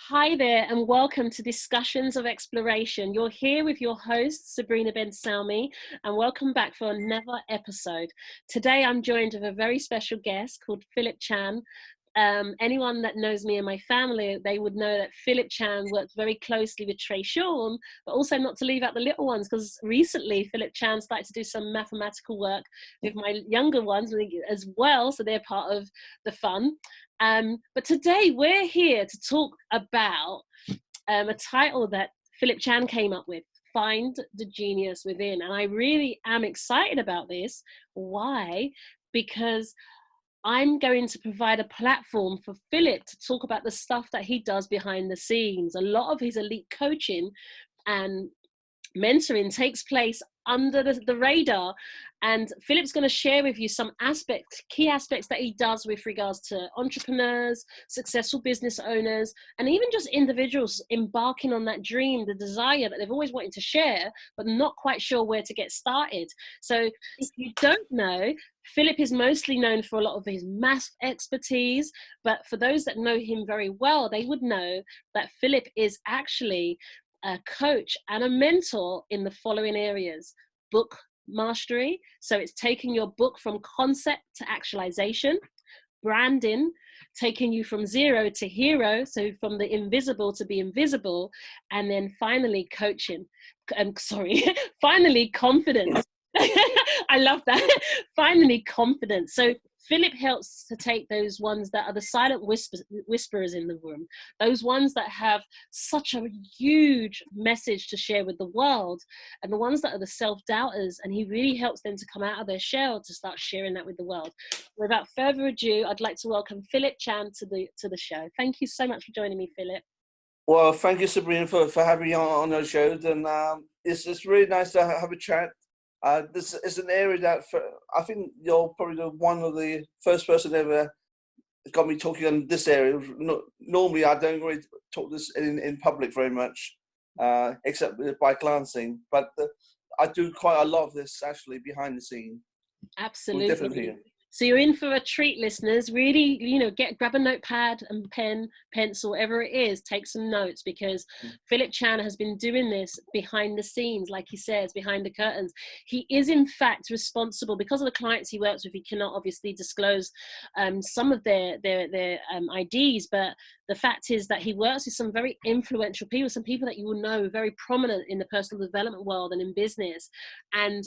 Hi there, and welcome to Discussions of Exploration. You're here with your host, Sabrina Ben Salmi, and welcome back for another episode. Today, I'm joined with a very special guest called Philip Chan. Anyone that knows me and my family, they would know that Philip Chan works very closely with Trey Sean, but also not to leave out the little ones, because recently Philip Chan started to do some mathematical work with my younger ones as well, so they're part of the fun. But today we're here to talk about a title that Philip Chan came up with, Find the Genius Within. And I really am excited about this. Why? Because I'm going to provide a platform for Philip to talk about the stuff that he does behind the scenes. A lot of his elite coaching and mentoring takes place under the radar, and Philip's going to share with you some key aspects that he does with regards to entrepreneurs, successful business owners, and even just individuals embarking on that dream, the desire that they've always wanted to share but not quite sure where to get started. So if you don't know, Philip is mostly known for a lot of his math expertise, but for those that know him very well, they would know that Philip is actually a coach and a mentor in the following areas: book mastery, so it's taking your book from concept to actualization; branding, taking you from zero to hero, so from the invisible to be invisible; and then finally coaching, finally confidence. I love that. Finally confidence. So Philip helps to take those ones that are the silent whisperers in the room, those ones that have such a huge message to share with the world, and the ones that are the self-doubters, and he really helps them to come out of their shell to start sharing that with the world. Without further ado, I'd like to welcome Philip Chan to the show. Thank you so much for joining me, Philip. Well, thank you, Sabrina, for having me on our show. And it's really nice to have a chat. This is an area that I think you're probably one of the first person ever got me talking on this area. Normally, I don't really talk this in public very much, except by glancing. But I do quite a lot of this actually behind the scene. Absolutely. So you're in for a treat, listeners. Really, grab a notepad and pen, pencil, whatever it is, take some notes, because Philip Chan has been doing this behind the scenes, like he says, behind the curtains. He is in fact responsible, because of the clients he works with. He cannot obviously disclose some of their IDs, but the fact is that he works with some very influential people, some people that you will know very prominent in the personal development world and in business. And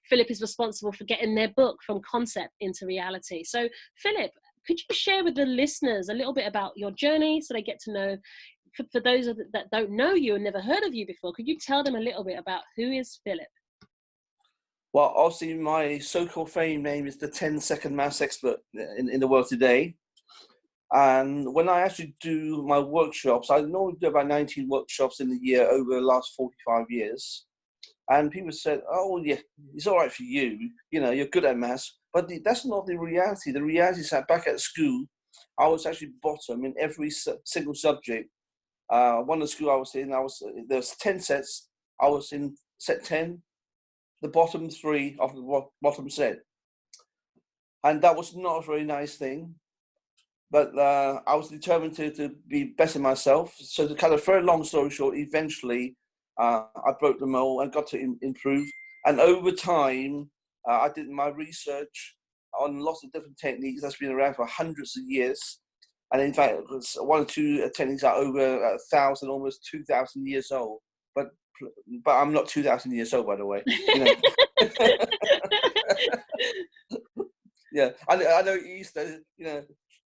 Philip is responsible for getting their book from concept into reality. So Philip, could you share with the listeners a little bit about your journey, so they get to know, for those that don't know you and never heard of you before, could you tell them a little bit about who is Philip? Well, obviously my so-called fame name is the 10-second maths expert in the world today. And when I actually do my workshops, I normally do about 19 workshops in a year over the last 45 years. And people said, oh, yeah, it's all right for you. You're good at maths. But that's not the reality. The reality is that back at school, I was actually bottom in every single subject. One of the school I was in, there was 10 sets. I was in set 10, the bottom 3 of the bottom set. And that was not a very nice thing. But I was determined to be better myself. So to cut a very long story short, eventually I broke the mold and got to improve. And over time, I did my research on lots of different techniques that's been around for hundreds of years. And in fact, one or two techniques are over 1,000, almost 2,000 years old. But I'm not 2,000 years old, by the way. Yeah, I know Easter,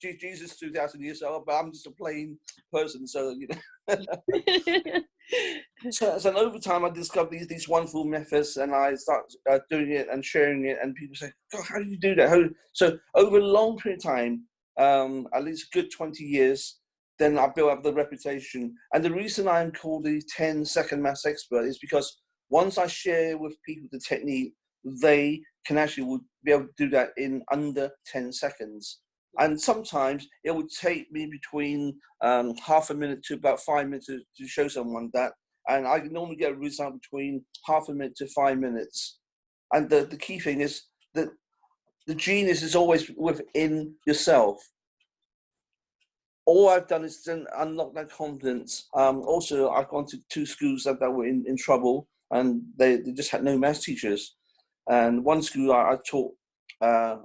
Jesus 2,000 years old, but I'm just a plain person, so So over time, I discovered these wonderful methods, and I start doing it and sharing it, and people say, "God, how do you do that?" So over a long period of time, at least a good 20 years, then I built up the reputation. And the reason I'm called the 10-second maths expert is because once I share with people the technique, they can actually be able to do that in under 10 seconds. And sometimes it would take me between half a minute to about 5 minutes to show someone that. And I normally get a result between half a minute to 5 minutes. And the key thing is that the genius is always within yourself. all I've done is then unlock that confidence. Also, I've gone to 2 schools that were in trouble, and they just had no maths teachers. And one school I taught the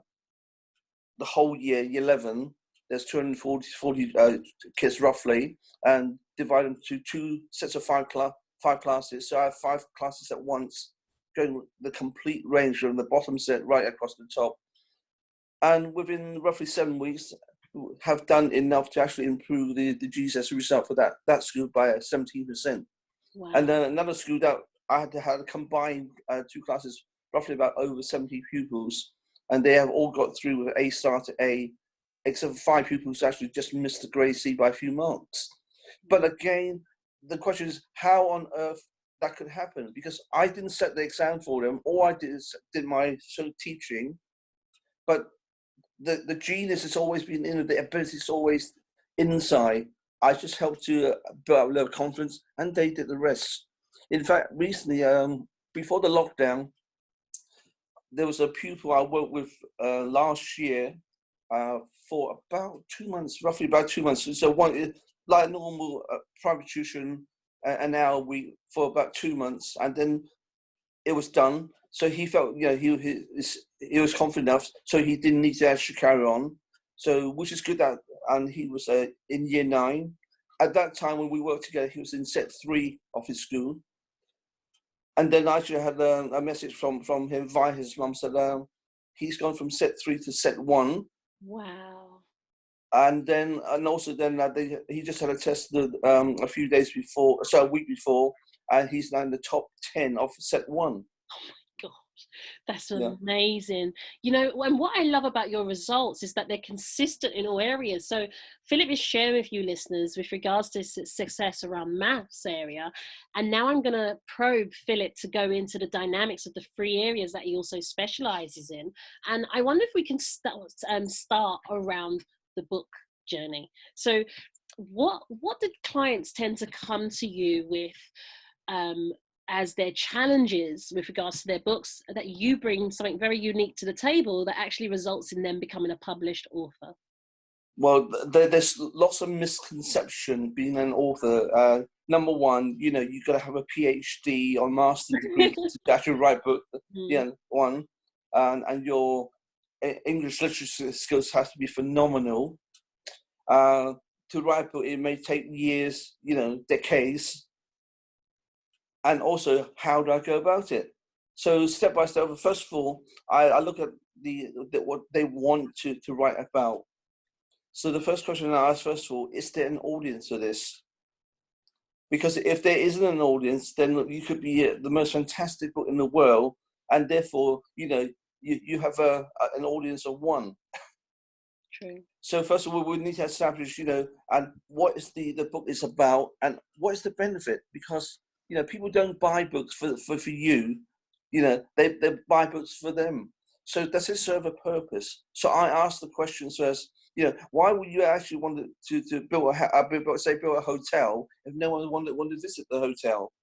whole year 11. There's 240 kids roughly, and divide them to 2 sets of 5 classes. So I have 5 classes at once, going the complete range from the bottom set right across the top. And within roughly 7 weeks, have done enough to actually improve the GCSE result for that school by 17%. Wow. And then another school that I had to combine 2 classes, roughly about over 70 pupils, and they have all got through with A star to A, except for 5 pupils who actually just missed the grade C by a few marks. But again, the question is how on earth that could happen, because I didn't set the exam for them. All I did is did my sort of teaching, but the genius has always been in it, the ability is always inside. I just helped to build up a little confidence, and they did the rest. In fact, recently, before the lockdown, there was a pupil I worked with last year for about 2 months, roughly about 2 months. So one, like normal private tuition, an hour a week for about 2 months, and then it was done. So he felt, he was confident enough, so he didn't need to actually carry on. So, which is good that, and he was in year 9. At that time when we worked together, he was in set 3 of his school. And then I actually had a message from him via his mum, said he's gone from set 3 to set 1. Wow. And also he just had a test a few days before, so a week before, and he's now in the top 10 of set 1. Gosh, that's amazing. And what I love about your results is that they're consistent in all areas. So Philip is sharing with you listeners with regards to success around maths area. And now I'm going to probe Philip to go into the dynamics of the 3 areas that he also specializes in. And I wonder if we can start around the book journey. So what did clients tend to come to you with as their challenges with regards to their books, that you bring something very unique to the table that actually results in them becoming a published author? Well, there's lots of misconception being an author. Number one, you've got to have a PhD or master's degree to actually write book. One, and your English literature skills have to be phenomenal. To write a book, it may take years, decades. And also, how do I go about it? So step by step, first of all, I look at what they want to write about. So the first question I ask, first of all, is there an audience for this? Because if there isn't an audience, then you could be the most fantastic book in the world, and therefore, you have an audience of 1. True. So first of all, we need to establish, and what is the book is about, and what is the benefit? Because people don't buy books for you. They buy books for them. So does it serve a purpose? So I ask the questions first. Why would you actually want to build a hotel if no one wanted to visit the hotel?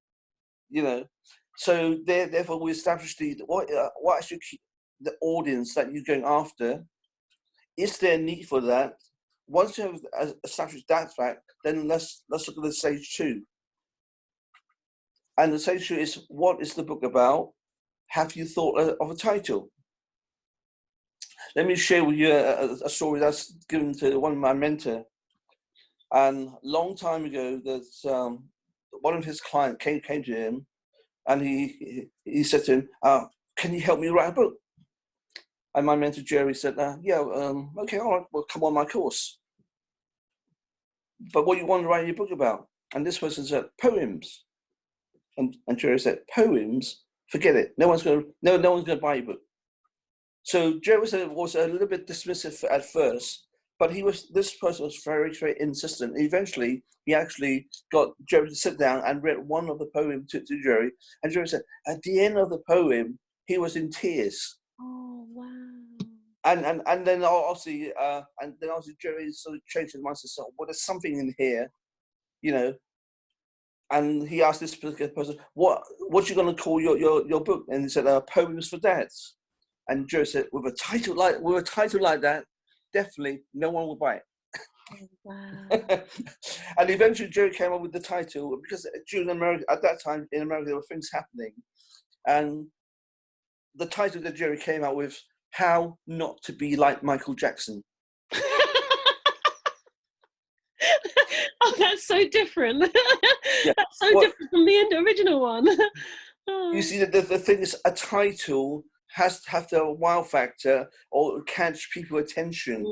So therefore we establish what actually the audience that you're going after. Is there a need for that? Once you have established that fact, then let's look at the stage 2. And the stage 2 is, what is the book about? Have you thought of a title? Let me share with you a story that's given to one of my mentors. And a long time ago, there's one of his clients came to him, and he said to him, "Can you help me write a book?" And my mentor Jerry said, "Okay, all right, well, come on my course. But what you want to write your book about?" And this person said, "Poems." And Jerry said, "Poems? Forget it. No one's going to buy your book." So Jerry was a little bit dismissive at first, but this person was very, very insistent. Eventually, he actually got Jerry to sit down and read one of the poems to Jerry. And Jerry said, at the end of the poem, he was in tears. Oh, wow. And then obviously Jerry sort of changed his mind and said, "Well, there's something in here, And he asked this particular person, "What you going to call your book?" And he said, "Poems for Dads." And Joe said, with a title like that, definitely no one will buy it. Oh, wow. And eventually Jerry came up with the title, because during America, at that time in America, there were things happening. And the title that Jerry came out with, How Not to Be Like Michael Jackson. Oh, that's so different. Yeah. That's so different from the original one. You see, the thing is, a title has to have the wow factor or catch people's attention.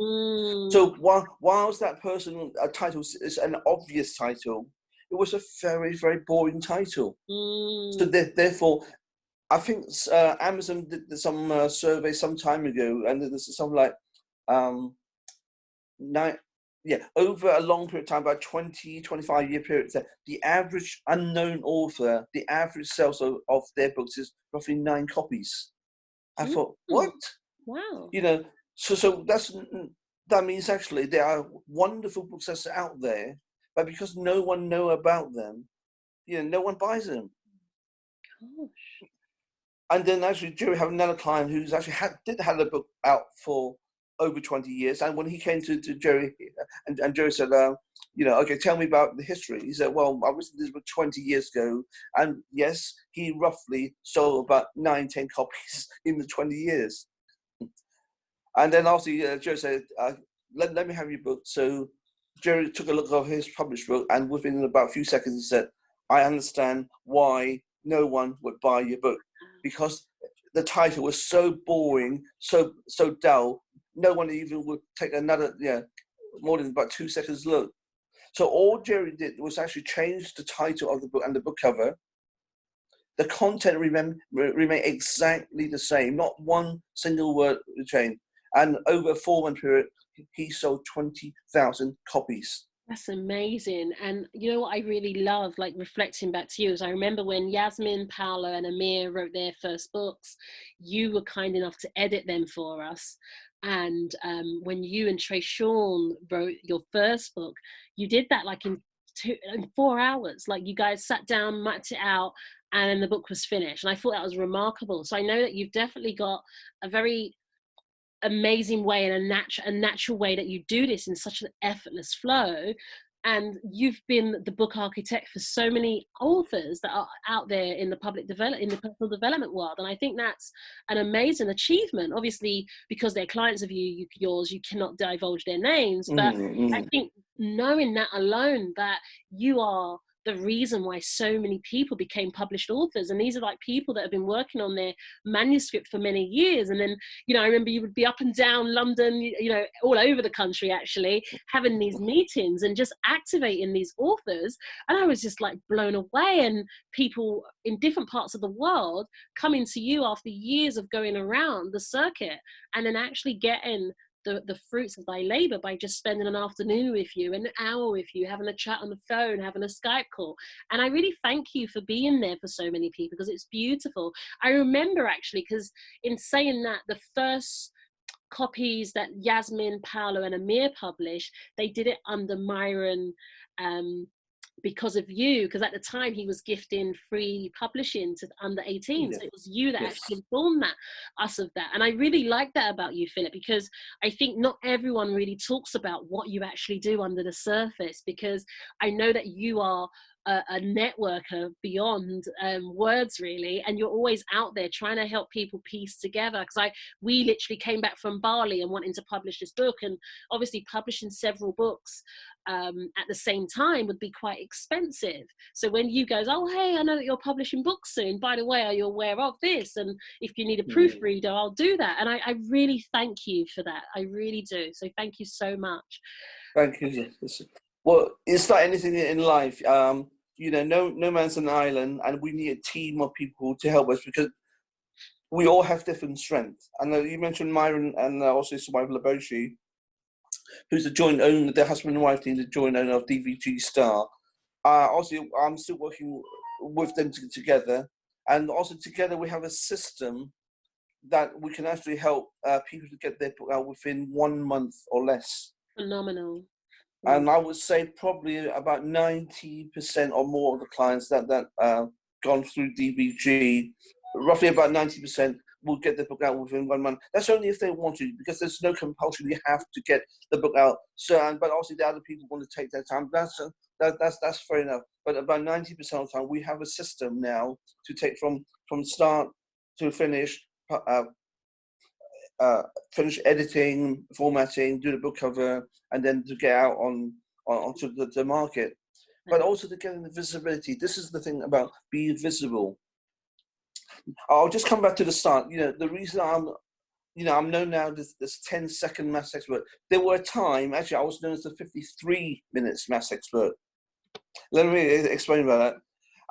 So whilst that person, a title is an obvious title, it was a very, very boring title. So therefore, I think Amazon did some survey some time ago, and there's something like over a long period of time, about 25-year period, the average unknown author, the average sales of their books is roughly 9 copies. I thought, what? Wow. You know, so that means actually there are wonderful books that's out there, but because no one know about them, no one buys them. Gosh. And then actually Jerry had another client who's actually had a book out for over 20 years. And when he came to Jerry, and Jerry said, okay, tell me about the history. He said, well, I was this book 20 years ago. And yes, he roughly sold about 9-10 copies in the 20 years. And then also Jerry said, let me have your book. So Jerry took a look at his published book, and within about a few seconds, he said, I understand why no one would buy your book, because the title was so boring, so dull, no one even would take another, more than about 2 seconds look. So all Jerry did was actually change the title of the book and the book cover. The content remained exactly the same, not one single word changed. And over a 4-month period, he sold 20,000 copies. That's amazing. And you know what I really love, like reflecting back to you, is I remember when Yasmin, Paolo and Amir wrote their first books, you were kind enough to edit them for us. And when you and Trey Sean wrote your first book, you did that like in 4 hours. Like you guys sat down, mapped it out, and the book was finished. And I thought that was remarkable. So I know that you've definitely got a very amazing way and a natural way that you do this in such an effortless flow. And you've been the book architect for so many authors that are out there in the in the personal development world. And I think that's an amazing achievement. Obviously, because they're clients of yours, you cannot divulge their names. But I think knowing that alone, that you are the reason why so many people became published authors. And these are like people that have been working on their manuscript for many years. And then, I remember you would be up and down London, all over the country, actually, having these meetings and just activating these authors. And I was just like blown away. And people in different parts of the world coming to you after years of going around the circuit and then actually getting the fruits of thy labor by just spending an afternoon with you, an hour with you, having a chat on the phone, having a Skype call. And I really thank you for being there for so many people, because it's beautiful. I remember actually, because in saying that, the first copies that Yasmin, Paolo and Amir published, they did it under Myron, because of you, because at the time he was gifting free publishing to under 18. So it was you that actually informed us of that. And I really like that about you, Philip, because I think not everyone really talks about what you actually do under the surface, because I know that you are a networker beyond words, really, and you're always out there trying to help people piece together. Because we literally came back from Bali and wanting to publish this book, and obviously publishing several books at the same time would be quite expensive. So when you goes, oh hey, I know that you're publishing books soon, by the way, are you aware of this? And if you need a proofreader, I'll do that. And I really thank you for that. I really do. So thank you so much. Thank you. Well, it's like anything in life. No man's an island, and we need a team of people to help us, because we all have different strengths. And you mentioned Myron and also Survival Laboshi, who's the joint owner, the husband and wife team, the joint owner of DVG Star. Also, I'm still working with them together, and also together we have a system that we can actually help people to get their book out within 1 month or less. Phenomenal. And I would say probably about 90% or more of the clients that gone through DVG, roughly about 90%, will get the book out within 1 month. That's only if they want to, because there's no compulsion. You have to get the book out. So, but obviously the other people want to take their time. That's fair enough. But about 90% of the time, we have a system now to take from start to finish. Finish editing, formatting, do the book cover, and then to get out onto the market. But also to get the visibility. This is the thing about being visible. I'll just come back to the start. The reason I'm known now as this 10-second maths expert. There were a time, actually, I was known as the 53 minutes maths expert. Let me explain about that.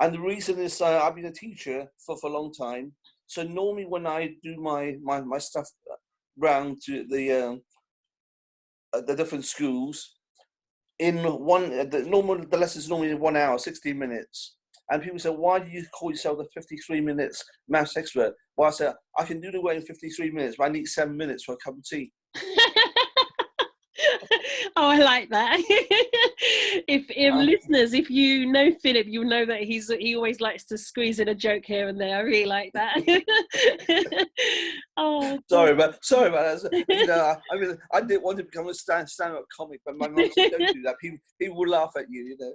And the reason is I've been a teacher for a long time. So normally when I do my stuff round to the different schools, in the lessons normally in 1 hour, 60 minutes. And people say, why do you call yourself the 53 minutes maths expert? Well, I said, I can do the work in 53 minutes, but I need 7 minutes for a cup of tea. Oh, I like that. If listeners, if you know Philip, you'll know that he always likes to squeeze in a joke here and there. I really like that. Oh, sorry about that. I mean, I didn't want to become a stand-up comic, but my mum said, don't do that. People will laugh at you, So.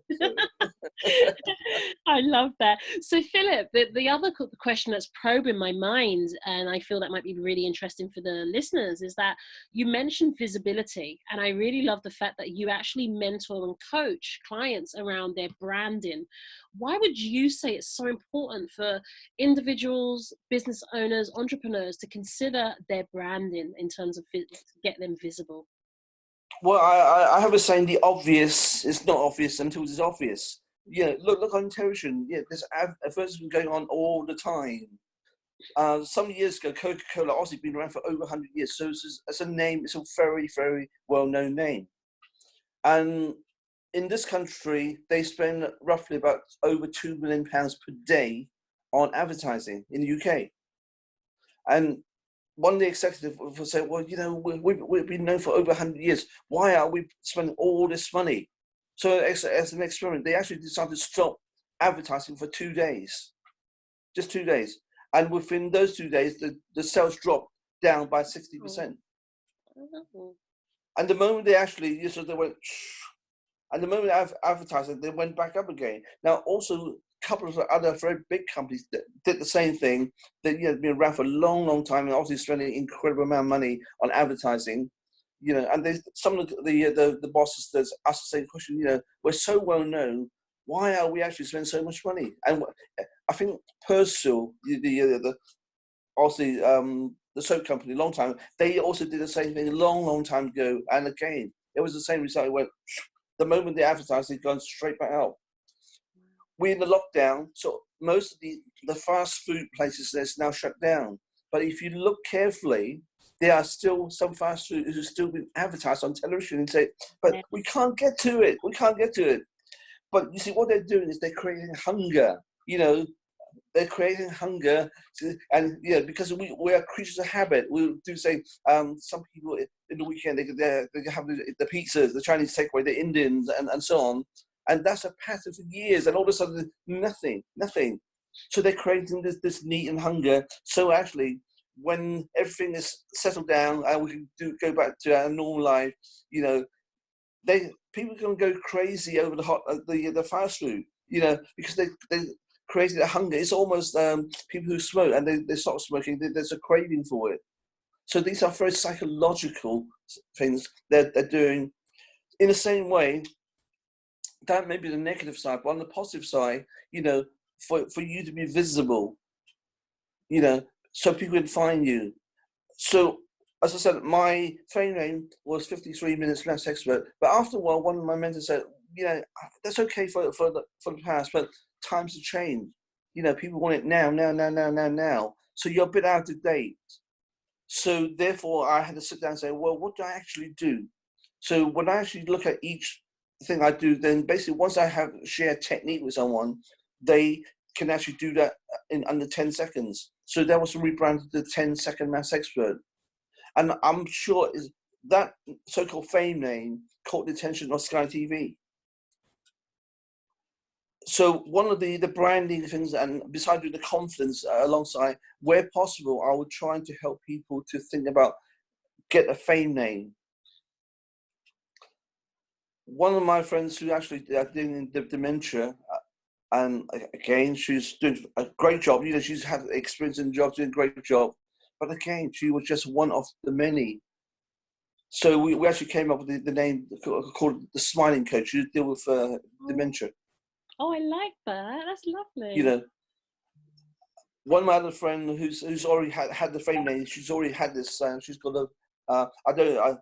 I love that. So Philip, the other question that's probing my mind, and I feel that might be really interesting for the listeners, is that you mentioned visibility, and I really love the fact that you actually mentor and coach clients around their branding. Why would you say it's so important for individuals, business owners, entrepreneurs to consider their branding in terms of to get them visible? Well, I have a saying: the obvious is not obvious until it's obvious. Look on television. There's advertising going on all the time. Some years ago, Coca-Cola obviously been around for over 100 years, so it's a name. It's a very, very well-known name. And in this country, they spend roughly about over £2 million per day on advertising in the UK. And one of the executives will say, well, we've been known for over 100 years. Why are we spending all this money? So as an experiment, they actually decided to stop advertising for 2 days, just 2 days. And within those 2 days, the sales dropped down by 60%. Oh. And the moment they actually, they went, and the moment they advertised, they went back up again. Now, also, a couple of other very big companies did the same thing. That been around for a long, long time, and obviously spending an incredible amount of money on advertising. And some of the bosses ask the same question. We're so well known. Why are we actually spending so much money? And I think Persil, obviously the soap company, a long time, they also did the same thing a long, long time ago. And again, it was the same result. It went, the moment they advertised, they'd gone straight back out. We're in the lockdown, so most of the fast food places there's now shut down. But if you look carefully, there are still some fast food who's still been advertised on television and say, but we can't get to it. We can't get to it. But you see, what they're doing is they're creating hunger. They're creating hunger, and because we are creatures of habit. We do say some people in the weekend they have the pizzas, the Chinese takeaway, the Indians, and so on, and that's a pattern for years. And all of a sudden, nothing. So they're creating this need and hunger. So actually, when everything is settled down and we can go back to our normal life, people can go crazy over the fast food, because they created a hunger. It's almost people who smoke and they stop smoking. There's a craving for it. So these are very psychological things they're doing. In the same way, that may be the negative side, but on the positive side, for you to be visible, so people can find you. So as I said, my fame name was 53 minutes maths expert. But after a while, one of my mentors said, that's okay for the past, but times have changed. People want it now. So you're a bit out of date. So therefore, I had to sit down and say, well, what do I actually do? So when I actually look at each thing I do, then basically once I have shared technique with someone, they can actually do that in under 10 seconds. So that was rebranded the 10-second maths expert. And I'm sure that so-called fame name caught the attention of Sky TV. So one of the branding things, and besides doing the confidence alongside, where possible, I would try to help people to think about get a fame name. One of my friends who actually doing the dementia, and again, she's doing a great job. You know, she's had experience in jobs, doing a great job. But again, she was just one of the many. So we actually came up with the name called the Smiling Coach. You deal with dementia. Oh, I like that. That's lovely. You know, one of my other friend who's already had the fame name. She's already had this. She's got a. I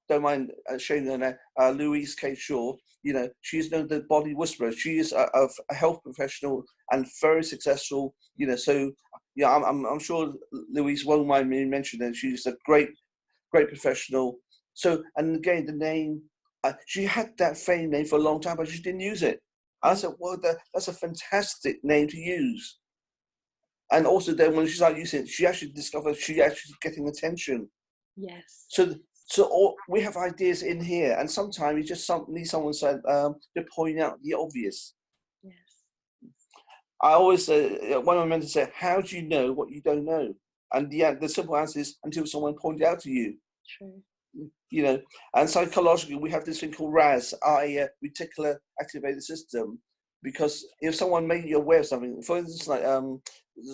don't mind sharing her name. Louise K. Shaw. You know, she's known the body whisperer. She is a health professional and very successful. You know, so yeah, I'm sure Louise won't mind me mentioning. She's a great professional. So, and again, the name, she had that fame name for a long time, but she didn't use it. I said, well, that's a fantastic name to use. And also then when she started using it, she actually discovered she actually getting attention. Yes. So we have ideas in here, and sometimes you just need someone said to point out the obvious. Yes. I always one of my mentors said, how do you know what you don't know? And the simple answer is until someone pointed out to you. True. You know, and psychologically, we have this thing called RAS, reticular activated system, because if someone made you aware of something, for instance, like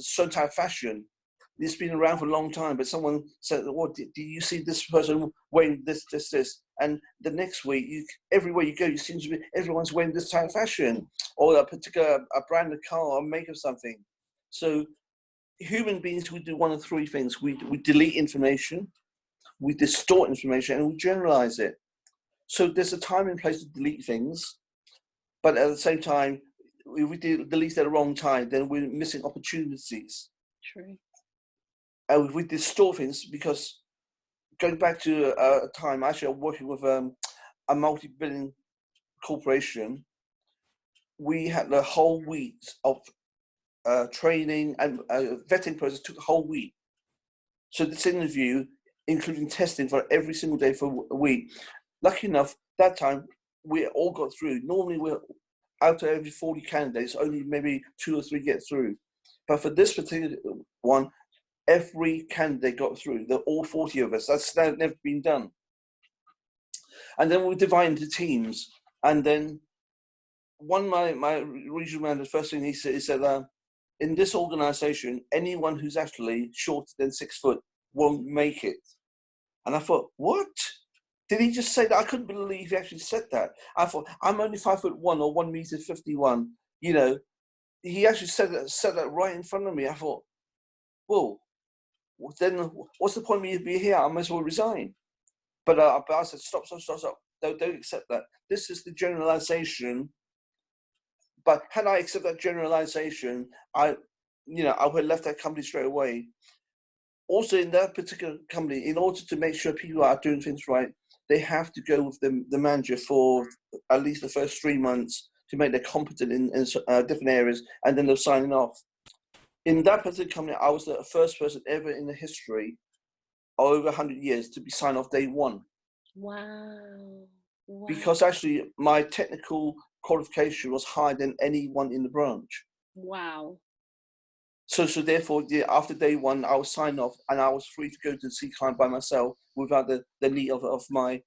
certain type of fashion, it's been around for a long time, but someone said, "What do you see this person wearing this?" And the next week, everywhere you go, you seem to be everyone's wearing this type of fashion, or a particular brand of car or make of something. So, human beings, we do one of three things: we delete information, we distort information, and we generalize it. So there's a time and place to delete things, but at the same time, if we delete at the wrong time, then we're missing opportunities. True. And if we distort things, because going back to a time, actually I'm working with a multi-billion corporation, we had the whole week of training and vetting process took a whole week. So this interview, including testing for every single day for a week. Lucky enough, that time we all got through. Normally we're out of every 40 candidates, only maybe 2 or 3 get through. But for this particular one, every candidate got through. They're all 40 of us. That's never been done. And then we divide into teams. And then one of my regional manager, the first thing he said, in this organization, anyone who's actually shorter than 6 foot won't make it. And I thought, what? Did he just say that? I couldn't believe he actually said that. I thought, I'm only 5'1" or 1 meter 51. You know, he actually said that right in front of me. I thought, whoa, then what's the point of me being here? I might as well resign. But I said, stop. Don't accept that. This is the generalization. But had I accepted that generalization, I would have left that company straight away. Also, in that particular company, in order to make sure people are doing things right, they have to go with the manager for at least the first 3 months to make them competent in different areas, and then they're signing off. In that particular company, I was the first person ever in the history, over 100 years, to be signed off day one. Wow. Because actually, my technical qualification was higher than anyone in the branch. Wow. So therefore, after day one, I was signed off, and I was free to go to see client by myself without the need of my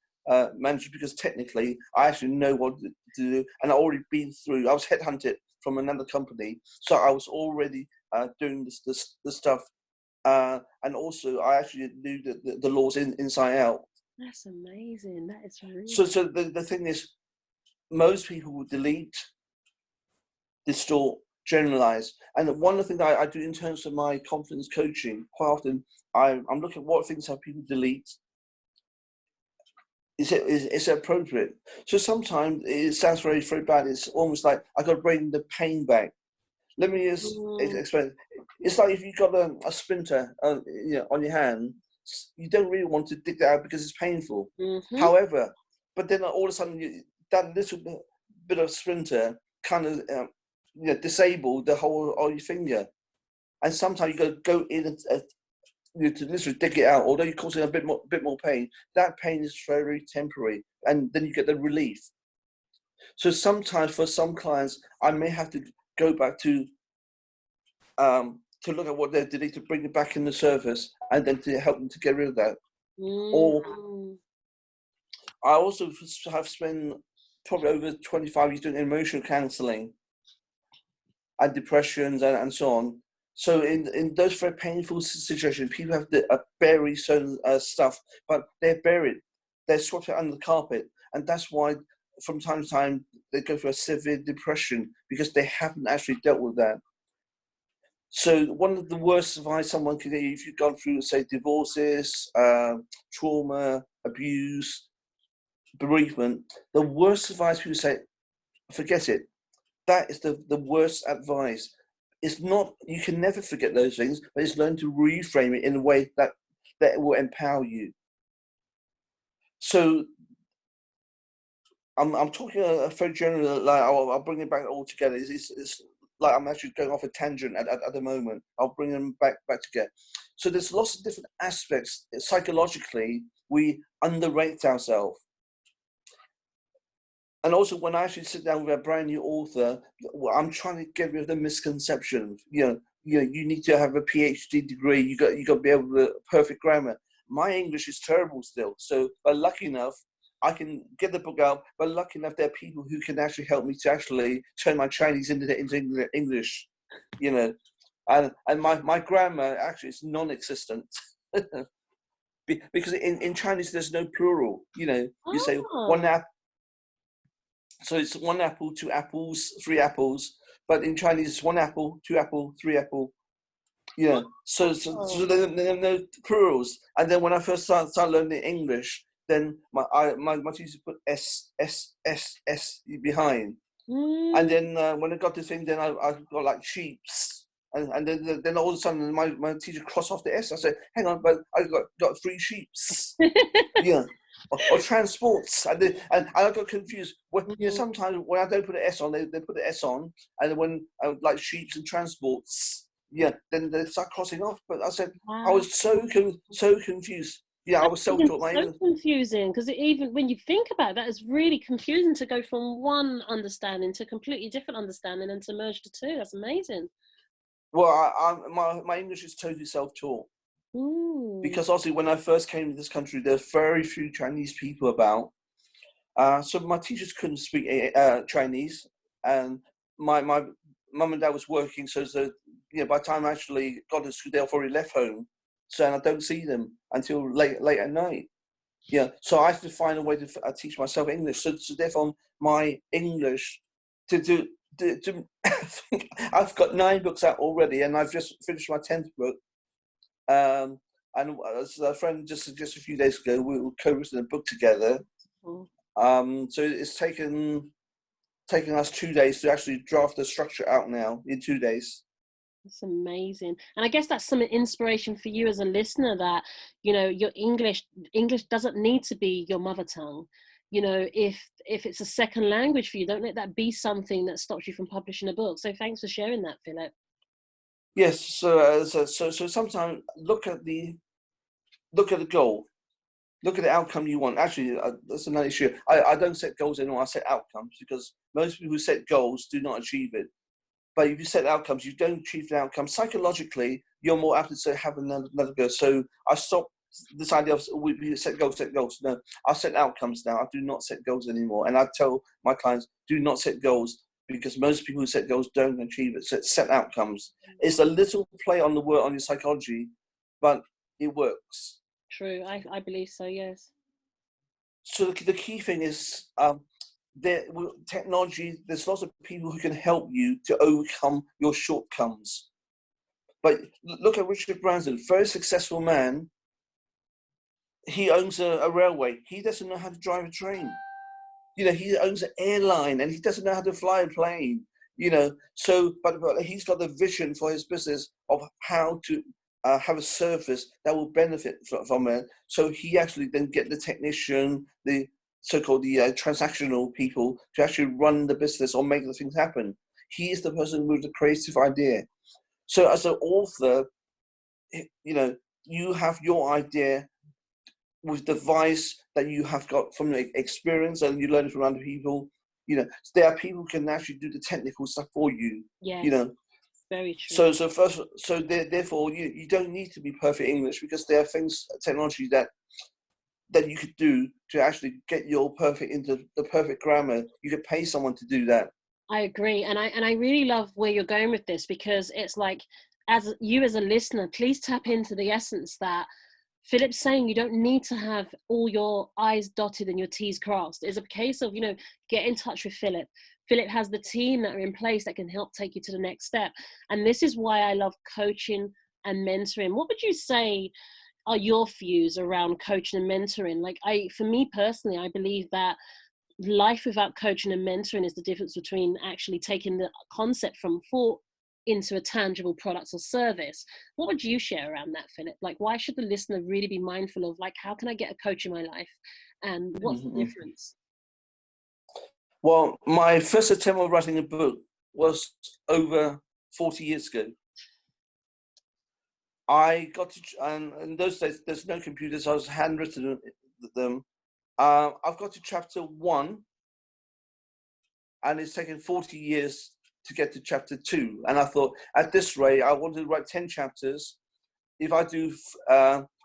manager, because technically I actually know what to do, and I already been through. I was headhunted from another company, so I was already doing this stuff, and also I actually knew the laws inside out. That's amazing. That is really. So the thing is, most people will delete, distort, generalize. And one of the things I do in terms of my confidence coaching, quite often I'm looking at what things have people delete. Is it appropriate? So sometimes it sounds very, very bad. It's almost like I got to bring the pain back. Let me just explain. It's like if you've got a splinter on your hand, you don't really want to dig that out because it's painful. Mm-hmm. However, but then all of a sudden that little bit of splinter kind of disable the whole of your finger, and sometimes you got to go in and to literally dig it out. Although you're causing a bit more pain, that pain is very temporary, and then you get the relief. So sometimes for some clients, I may have to go back to look at what they're doing to bring it back in the service, and then to help them to get rid of that. Or I also have spent probably over 25 years doing emotional counselling and depressions and so on. So in those very painful situations, people have to bury certain stuff, but they're buried. They're swept under the carpet. And that's why from time to time they go through a severe depression, because they haven't actually dealt with that. So one of the worst advice someone can get, if you've gone through, say, divorces, trauma, abuse, bereavement, the worst advice people say, forget it. That is the worst advice. It's not, you can never forget those things, but it's learn to reframe it in a way that will empower you. So I'm talking a very general, like I'll bring it back all together. It's like I'm actually going off a tangent at the moment. I'll bring them back together. So there's lots of different aspects. Psychologically, we underrate ourselves. And also, when I actually sit down with a brand new author, I'm trying to get rid of the misconception. You need to have a PhD degree. You got to be able to perfect grammar. My English is terrible still. So, but lucky enough, I can get the book out. But lucky enough, there are people who can actually help me to actually turn my Chinese into English. And my grammar actually is non-existent. Because in Chinese there's no plural. You say one apple. So it's one apple, two apples, three apples. But in Chinese, it's one apple, two apple, three apple. So there are no plurals. And then when I first started learning English, then my teacher put S behind. And then when I got the thing, then I got like sheeps. And then all of a sudden my teacher crossed off the S. I said, hang on, but I got three sheeps. Or transports, and I got confused. Sometimes when I don't put an S on, they put an S on, and when like sheeps and transports, then they start crossing off. But I said, wow. I was so confused. I was self-taught. So confusing, because even when you think about that, it's really confusing to go from one understanding to a completely different understanding and to merge the two. That's amazing. Well, my English is totally self-taught. Because obviously when I first came to this country, there's very few Chinese people about. So my teachers couldn't speak Chinese, and my mum and dad was working, so by the time I actually got to school, they've already left home. So I don't see them until late at night. So I have to find a way to teach myself English. So therefore my English to I've got 9 books out already, and I've just finished my 10th book. And as a friend just a few days ago, we co-written a book together. So it's taken us 2 days to actually draft the structure out now in 2 days. That's amazing. And I guess that's some inspiration for you as a listener, that, your English doesn't need to be your mother tongue. If it's a second language for you, don't let that be something that stops you from publishing a book. So thanks for sharing that, Philip. Yes, so sometimes look at the goal, look at the outcome you want. Actually, that's another issue. I don't set goals anymore. I set outcomes, because most people who set goals do not achieve it. But if you set outcomes, you don't achieve the outcome. Psychologically, you're more apt to say, have another go. So I stopped this idea of we set goals. No, I set outcomes now. I do not set goals anymore. And I tell my clients, do not set goals, because most people who set goals don't achieve it. So set outcomes. It's a little play on the word on your psychology, but it works. True, I believe so, yes. So the key thing is technology, there's lots of people who can help you to overcome your shortcomings. But look at Richard Branson, very successful man. He owns a railway. He doesn't know how to drive a train. He owns an airline, and he doesn't know how to fly a plane. So but he's got the vision for his business of how to have a service that will benefit from it. So he actually then get the technician, the so-called the transactional people to actually run the business or make the things happen. He is the person with the creative idea. So as an author, you have your idea with the advice that you have got from experience, and you learn it from other people. You know, so there are people who can actually do the technical stuff for you. Yes. You know, very true. Therefore, you don't need to be perfect English, because there are things, technology that you could do to actually get your perfect into the perfect grammar. You could pay someone to do that. I agree, and I really love where you're going with this, because it's like, as you as a listener, please tap into the essence that Philip's saying. You don't need to have all your I's dotted and your T's crossed. It's a case of, get in touch with Philip. Philip has the team that are in place that can help take you to the next step. And this is why I love coaching and mentoring. What would you say are your views around coaching and mentoring? Like, for me personally, I believe that life without coaching and mentoring is the difference between actually taking the concept from thought into a tangible product or service. What would you share around that, Philip? Like, why should the listener really be mindful of, like, how can I get a coach in my life, and what's the difference? Well, my first attempt at writing a book was over 40 years ago. I got to, and in those days, there's no computers. I was handwritten them. I've got to chapter 1, and it's taken 40 years to get to chapter 2. And I thought, at this rate, I wanted to write 10 chapters. If I do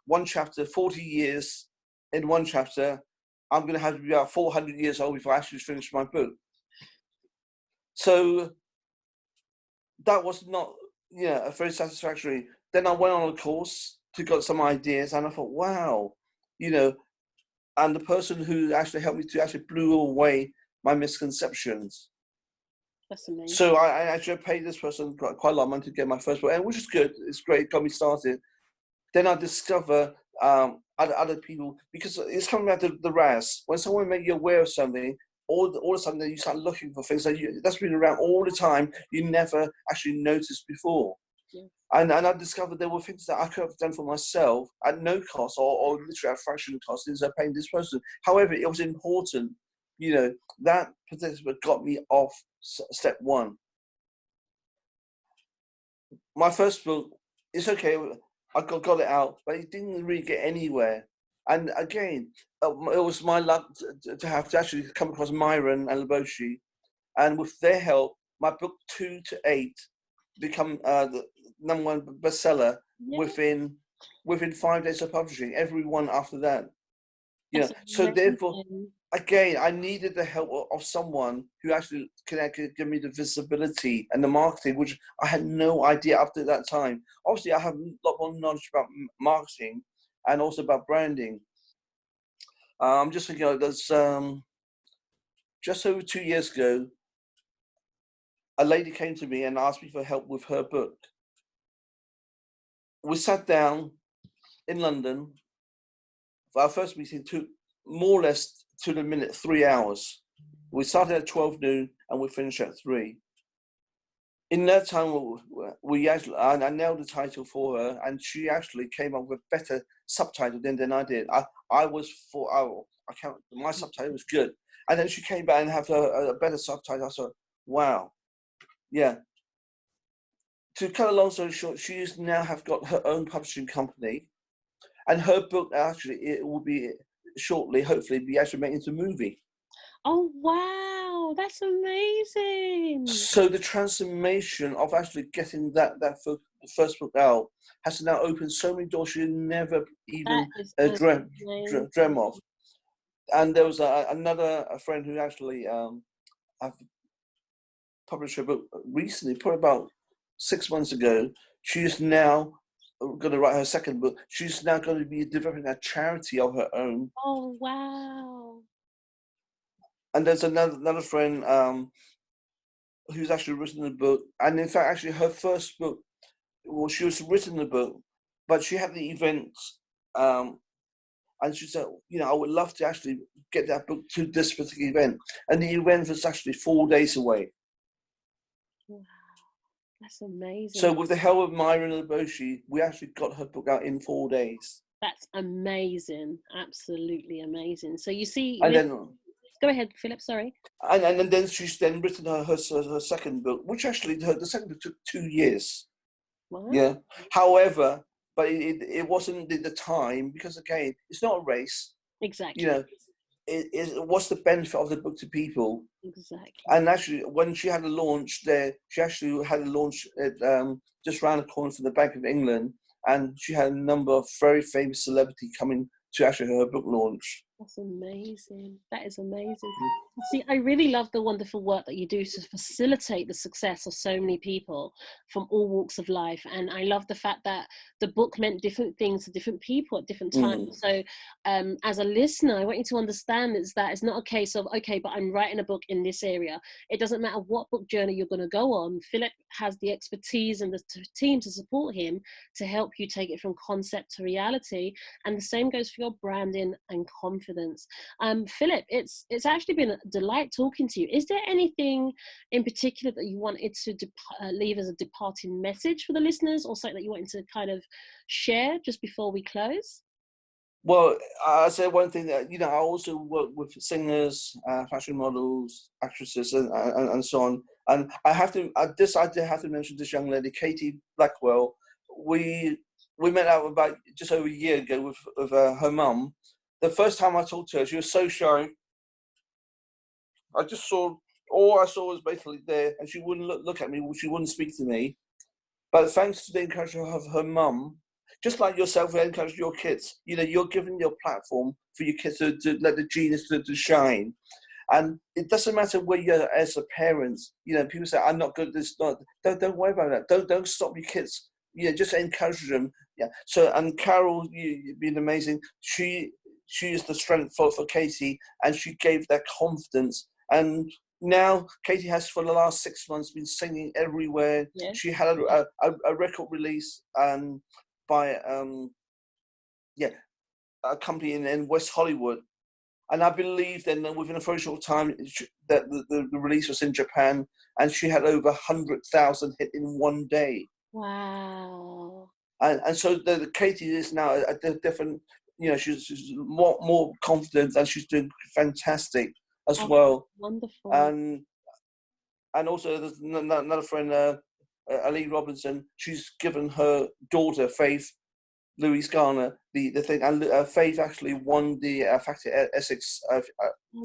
one chapter, 40 years in one chapter, I'm going to have to be about 400 years old before I actually finish my book. So that was not, very satisfactory. Then I went on a course to get some ideas, and I thought, wow, and the person who actually helped me to actually blew away my misconceptions. That's amazing. So I actually paid this person quite a lot of money to get my first book, and which is good. It's great, got me started. Then I discover other people, because it's coming back to the RAS. When someone makes you aware of something, all of a sudden you start looking for things that's been around all the time, you never actually noticed before. Yeah. And I discovered there were things that I could have done for myself at no cost, or literally at a fraction of cost, instead of paying this person. However, it was important. That particular got me off step 1. My first book, it's okay, I got it out, but it didn't really get anywhere. And again, it was my luck to have to actually come across Myron and Leboshi, and with their help, my book 2 to 8 become the #1 bestseller. Yeah. Within 5 days of publishing. Every one after that. So therefore, again, I needed the help of someone who actually could give me the visibility and the marketing, which I had no idea up to that time. Obviously, I have a lot more knowledge about marketing and also about branding. I'm just thinking, there's just over 2 years ago, a lady came to me and asked me for help with her book. We sat down in London. Our first meeting took more or less to the minute 3 hours. We started at 12 noon and we finished at 3. In that time, I nailed the title for her, and she actually came up with a better subtitle than I did. My subtitle was good. And then she came back and had a better subtitle. I thought, wow. Yeah. To cut a long story short, she now have got her own publishing company, and her book actually, it will be shortly, hopefully, be actually made into a movie. Oh wow, that's amazing! So the transformation of actually getting that first book out has now opened so many doors you never even dream of. And there was another friend who actually have published her book recently, probably about 6 months ago. She's now going to write her second book. She's now going to be developing a charity of her own. Oh wow! And there's another friend who's actually written a book, and in fact, actually her first book, well, she was written the book, but she had the event, and she said, I would love to actually get that book to this particular event, and the event was actually 4 days away. Wow, that's amazing. So with the help of Myron and Leboshi, we actually got her book out in 4 days. That's amazing, absolutely amazing. So you see, and then go ahead, Philip. Sorry. And then she's then written her second book, which actually the second book took 2 years. Wow. Yeah. However, but it wasn't the time, because again, it's not a race. Exactly. What's the benefit of the book to people? Exactly. And actually, when she had a launch there, she actually had a launch at just round the corner from the Bank of England, and she had a number of very famous celebrity coming to actually her book launch. That's amazing. That is amazing. See, I really love the wonderful work that you do to facilitate the success of so many people from all walks of life. And I love the fact that the book meant different things to different people at different times. So as a listener, I want you to understand is that it's not a case of, okay, but I'm writing a book in this area. It doesn't matter what book journey you're going to go on. Philip has the expertise and the team to support him to help you take it from concept to reality. And the same goes for your branding and confidence. Philip, it's actually been a delight talking to you. Is there anything in particular that you wanted to leave as a departing message for the listeners, or something that you wanted to kind of share just before we close? Well, I say one thing that, I also work with singers, fashion models, actresses, and so on. And I did have to mention this young lady, Katie Blackwell. We met out about just over a year ago with her mum. The first time I talked to her, she was so shy. All I saw was basically there, and she wouldn't look at me, she wouldn't speak to me. But thanks to the encouragement of her mum, just like yourself, you encourage your kids. You're giving your platform for your kids to let the genius to shine. And it doesn't matter where you're as a parent. People say, I'm not good at this. Don't worry about that. Don't stop your kids. Just encourage them. Yeah. So, and Carol, you've been amazing. She is the strength for Katie, and she gave that confidence. And now Katie has, for the last 6 months, been singing everywhere. Yeah. She had a record release by a company in West Hollywood. And I believe then that within a very short time that the release was in Japan, and she had over 100,000 hit in one day. Wow. And so the Katie is now a different, she's more confident, and she's doing fantastic as well. Wonderful. And also there's another friend, Ali Robinson. She's given her daughter Faith Louise Garner the thing, and Faith actually won the Factor Essex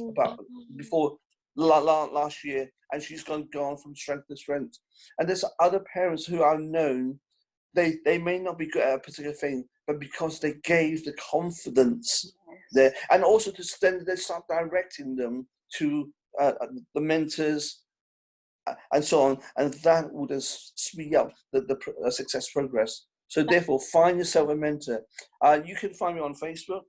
about before last year, and she's gone from strength to strength. And there's other parents who I've known. They may not be good at a particular thing, but because they gave the confidence there, and also then they start directing them to the mentors and so on, and that would speed up the success progress. So therefore, find yourself a mentor. You can find me on Facebook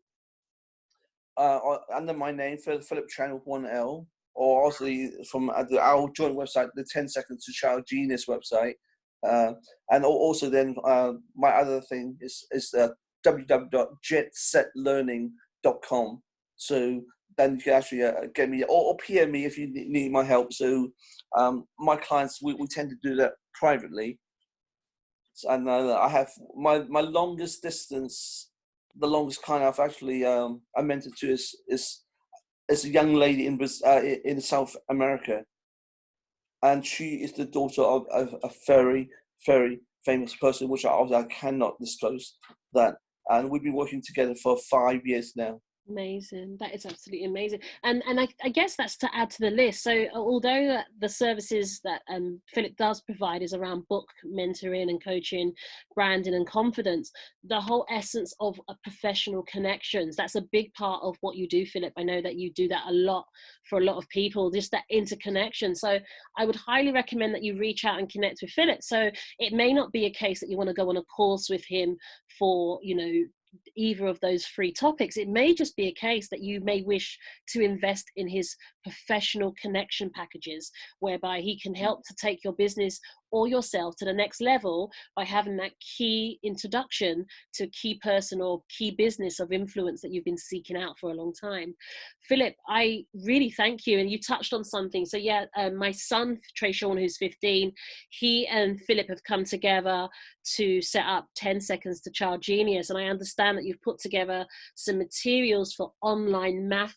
under my name, Philip Chan with 1L, or also from our joint website, the 10 Seconds to Child Genius website. And also then my other thing is www.jetsetlearning.com. So then you can actually get me or PM me if you need my help. So my clients, we tend to do that privately. And I have my longest distance, the longest kind I've actually I mentored to is a young lady in South America, and she is the daughter of a very, very famous person, which I cannot disclose that. And we've been working together for 5 years now. Amazing. That is absolutely amazing. And I guess that's to add to the list. So although the services that Philip does provide is around book mentoring and coaching, branding and confidence, the whole essence of a professional connections, that's a big part of what you do, Philip. I know that you do that a lot for a lot of people, just that interconnection. So I would highly recommend that you reach out and connect with Philip. So it may not be a case that you want to go on a course with him for, either of those three topics. It may just be a case that you may wish to invest in his professional connection packages, whereby he can help to take your business or yourself to the next level by having that key introduction to a key person or key business of influence that you've been seeking out for a long time. Philip, I really thank you. And you touched on something. So yeah, my son, Trayshawn, who's 15, he and Philip have come together to set up 10 Seconds to Child Genius. And I understand that you've put together some materials for online math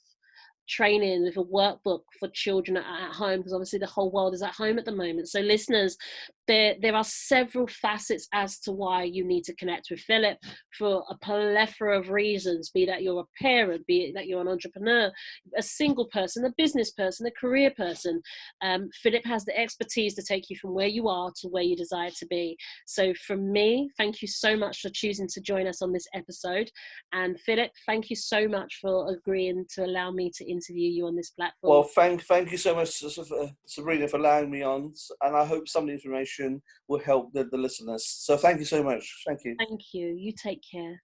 training with a workbook for children at home, because obviously the whole world is at home at the moment. So listeners, there are several facets as to why you need to connect with Philip for a plethora of reasons, be that you're a parent, be it that you're an entrepreneur, a single person, a business person, a career person. Philip has the expertise to take you from where you are to where you desire to be. So from me, thank you so much for choosing to join us on this episode. And Philip, thank you so much for agreeing to allow me to interview you on this platform. Well, thank you so much, Sabrina, for allowing me on, and I hope some of the information will help the listeners. So thank you so much. Thank you. Thank you. You take care.